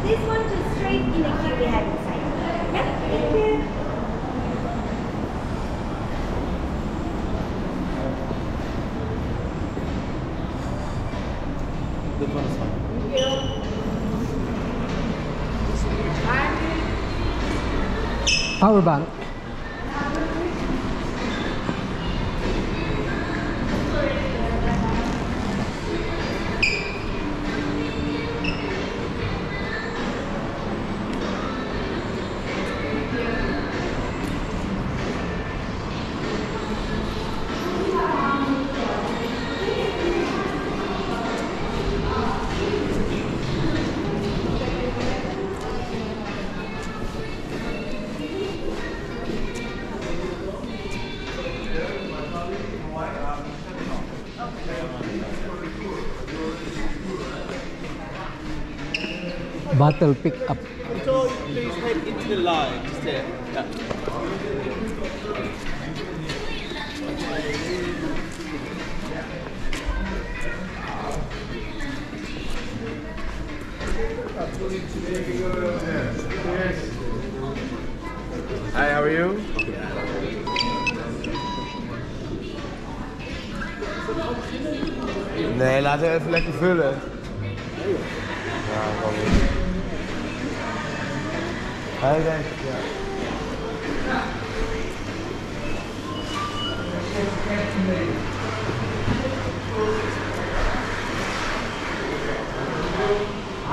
this one just straight in the queue we have inside. Yeah, thank you. This one is fine. Thank you. Power bank. Bottle pick up. So please head into the line. Just there. Yeah. Hi, how are you? Nee, laten we even lekker vullen. Ja, gewoon niet. Hij denkt, ja.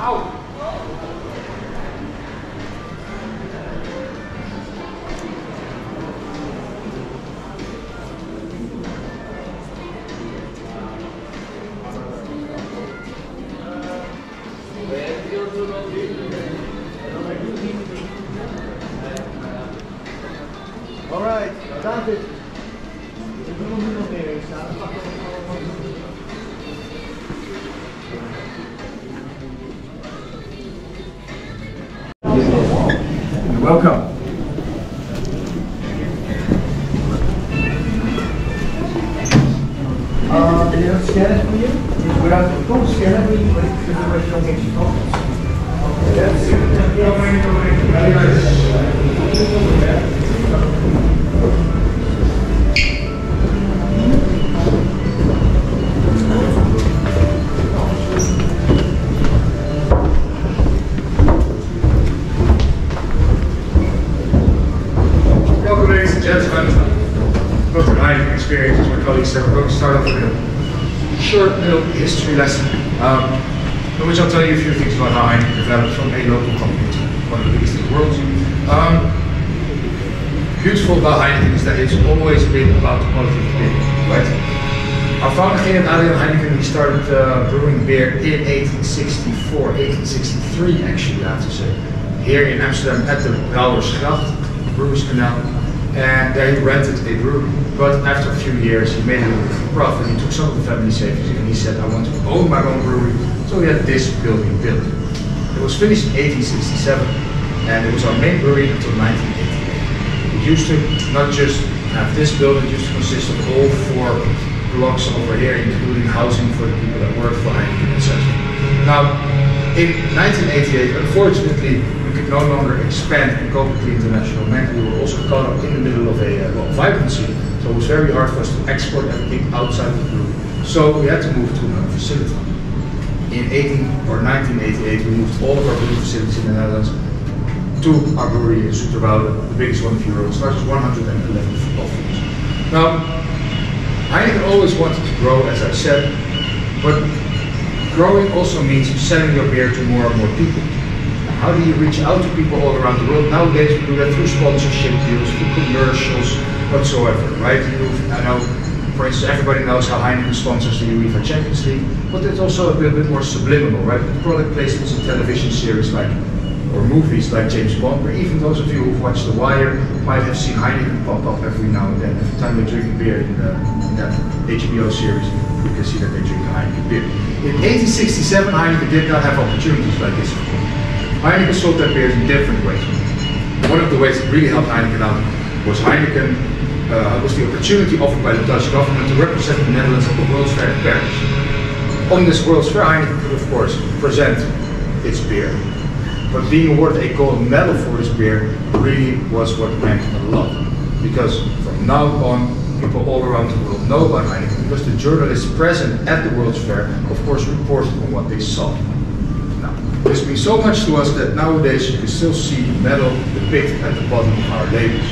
Auw! Alright, David. Ik doe nog niemand meer in staan. Welcome. You have scanners for you? Without the full scanner, but you don't get your photos. Welcome, ladies and gentlemen. Welcome to Heineken Experience. As my colleagues said, we're going to start off with a short little history lesson, in which I'll tell you a few things about how Heineken developed from a local company to one of the biggest in the world. Beautiful about Heineken is that it's always been about the quality of beer, right? Our founder, Gerard Adriaan Heineken, he started brewing beer in 1864, 1863 actually, I have to say, here in Amsterdam at the Brouwersgracht, Brewers Canal, and there he rented a brewery. But after a few years, he made a little profit. He took some of the family savings and he said, I want to own my own brewery. So he had this building built. It was finished in 1867, and it was our main brewery until 1988. It used to not just have this building, it used to consist of all 4 blocks over here, including housing for the people that work for Heineken, etc. Now, in 1988, unfortunately, we could no longer expand and cope with the international demand. We were also caught up in the middle of a vibrancy, so it was very hard for us to export everything outside the brewery. So we had to move to another facility. In 1988, we moved all of our brewing facilities in the Netherlands to our brewery in Zoeterwoude, the biggest one of Europe, starts with 111 football fields. Now, Heineken always wanted to grow, as I said, but growing also means selling your beer to more and more people. How do you reach out to people all around the world? Nowadays we do that through sponsorship deals, through commercials, whatsoever, right? I know, for instance, everybody knows how Heineken sponsors the UEFA Champions League, but it's also a bit more subliminal, right? With product placements in television series like, or movies like James Bond, or even those of you who've watched The Wire might have seen Heineken pop up every now and then. Every time they drink a beer in that HBO series, you can see that they drink a Heineken beer. In 1867, Heineken did not have opportunities like this. Heineken sold their beers in different ways. One of the ways that really helped Heineken out was the opportunity offered by the Dutch government to represent the Netherlands at the World's Fair in Paris. On this World's Fair, Heineken could of course present its beer. But being awarded a gold medal for this beer really was what meant a lot. Because from now on, people all around the world know about Heineken because the journalists present at the World's Fair, of course, reported on what they saw. Now, this means so much to us that nowadays you can still see the medal depicted at the bottom of our labels,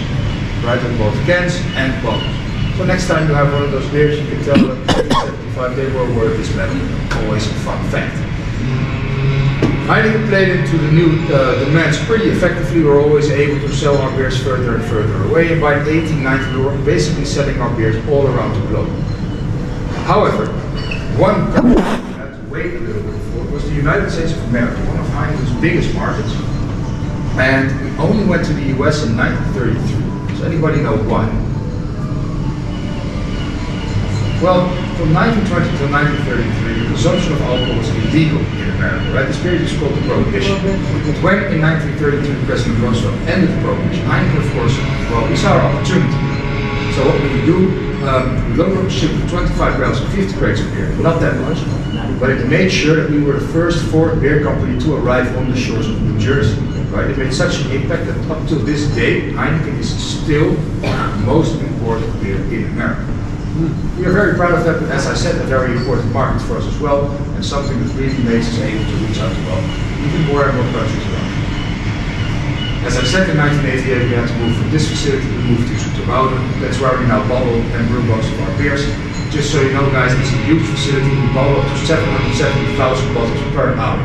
right on both cans and bottles. So next time you have one of those beers, you can tell them 75 they were awarded this medal. Always a fun fact. Heineken played into the new demands pretty effectively. We were always able to sell our beers further and further away, and by 1890 we were basically selling our beers all around the globe. However, one country we had to wait a little bit for was the United States of America, one of Heineken's biggest markets, and we only went to the US in 1933. Does anybody know why? Well, from 1920 to 1933, the consumption of alcohol was illegal in America, right? This period is called the Prohibition. When in 1932 President Roosevelt ended the Prohibition, Heineken, of course, well, we saw our opportunity. So what we do, we loaded up a ship with 25 barrels and 50 crates of beer, not that much, but it made sure that we were the first foreign beer company to arrive on the shores of New Jersey. Right? It made such an impact that up to this day, Heineken is still the most important beer in America. We are very proud of that, but as I said, a very important market for us as well, and something that really makes us able to reach out to even more and more countries around. As I said, in 1988 we had to move from this facility, we moved to Zoeterwoude. That's where we now bottle and brew most of our beers. Just so you know guys, it's a huge facility, we bottle up to 770,000 bottles per hour.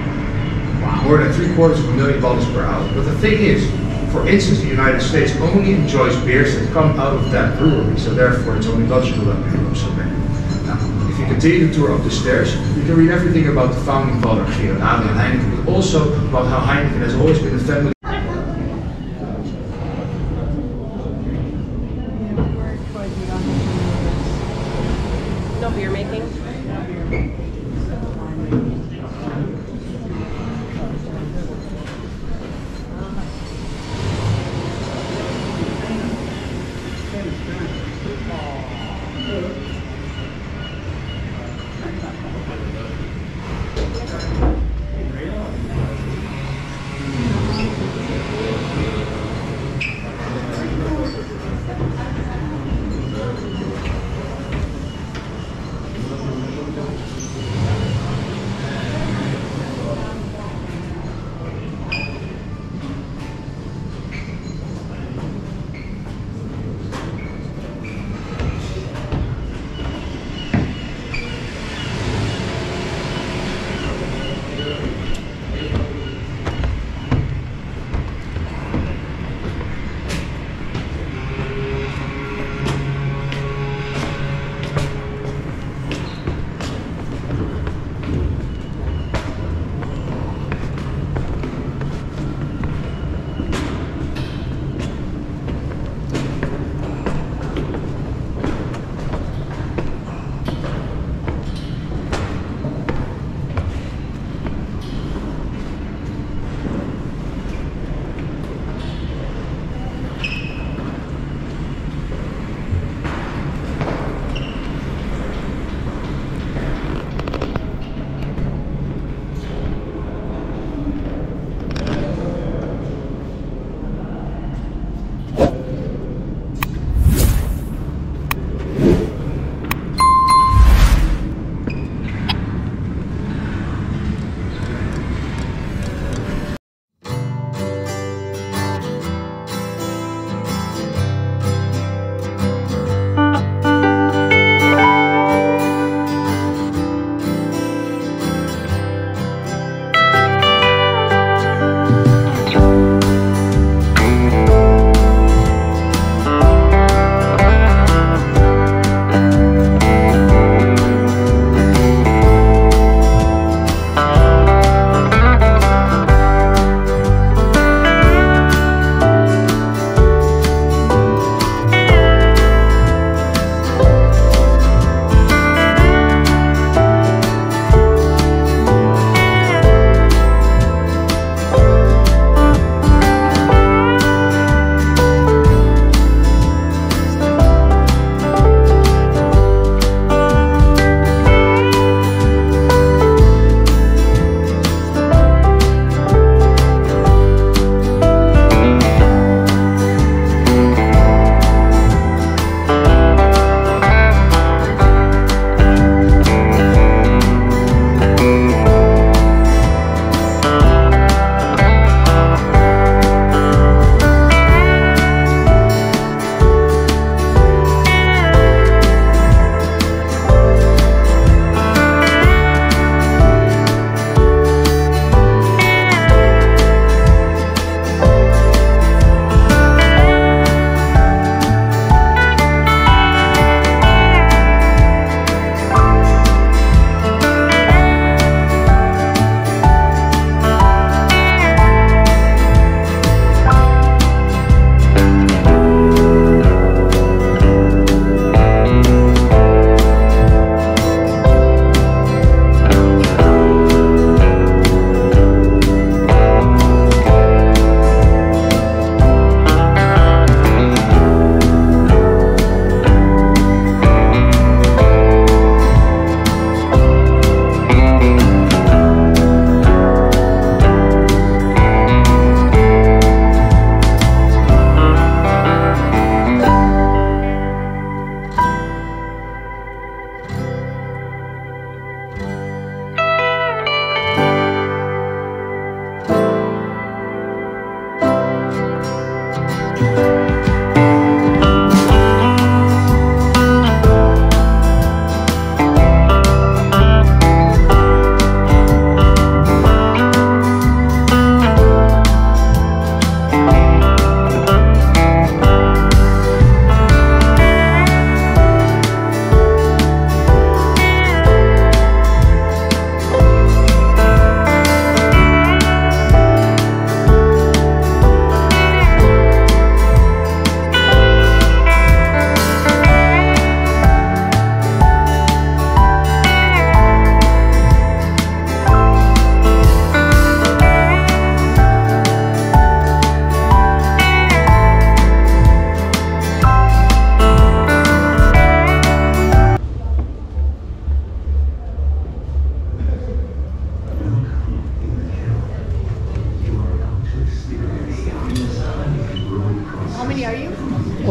Wow. More than 750,000 bottles per hour. But the thing is, for instance, the United States only enjoys beers that come out of that brewery, so therefore it's only logical that we do so many. Now, if you continue the tour up the stairs, you can read everything about the founding father, Gerard Adriaan Heineken, but also about how Heineken has always been a family. No beer making?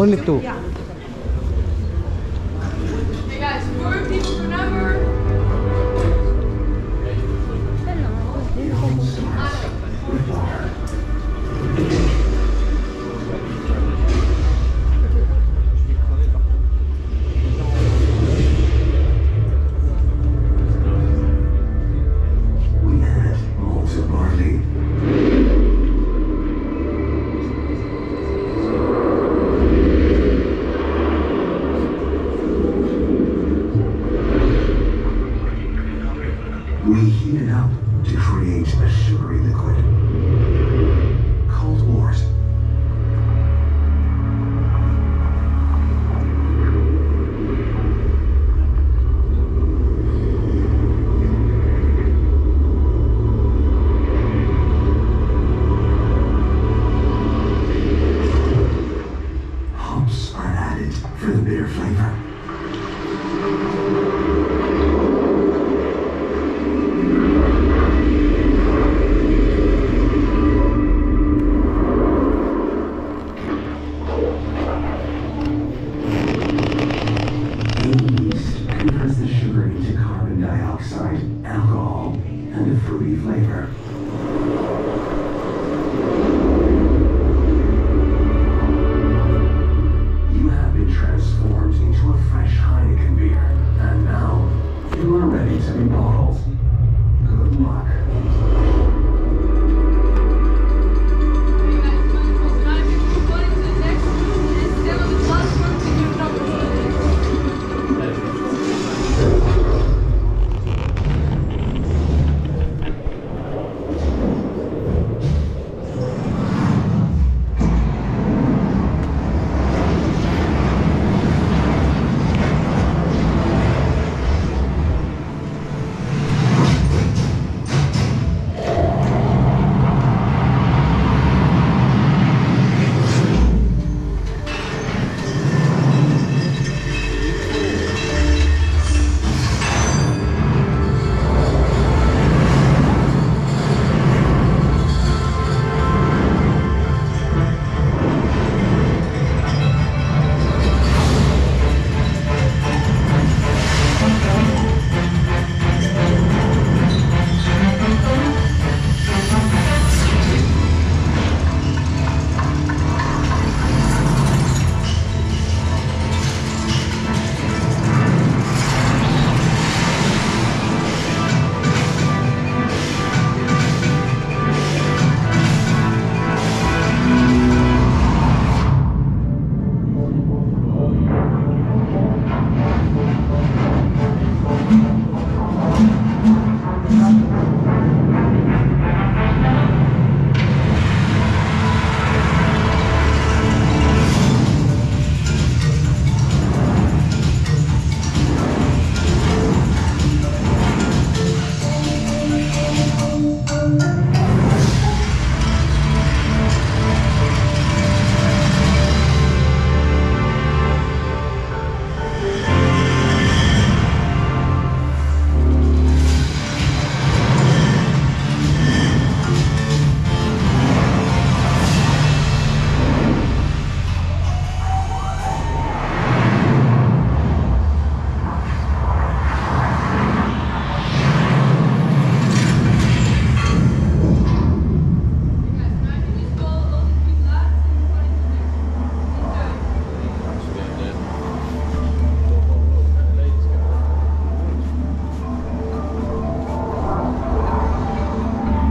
Only two. Yeah. Hey guys, 4 people per number. We add malted barley. We heat it up to create a sugary liquid called wort. Hops are added for the bitter flavor. Yeast converts the sugar into carbon dioxide, alcohol, and a fruity flavor. You have been transformed into a fresh Heineken beer, and now you are ready to be bottled. Good luck. Hey guys, wonderful. So now if you move on to the next room and stand on the platform to do numbers.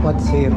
What's here?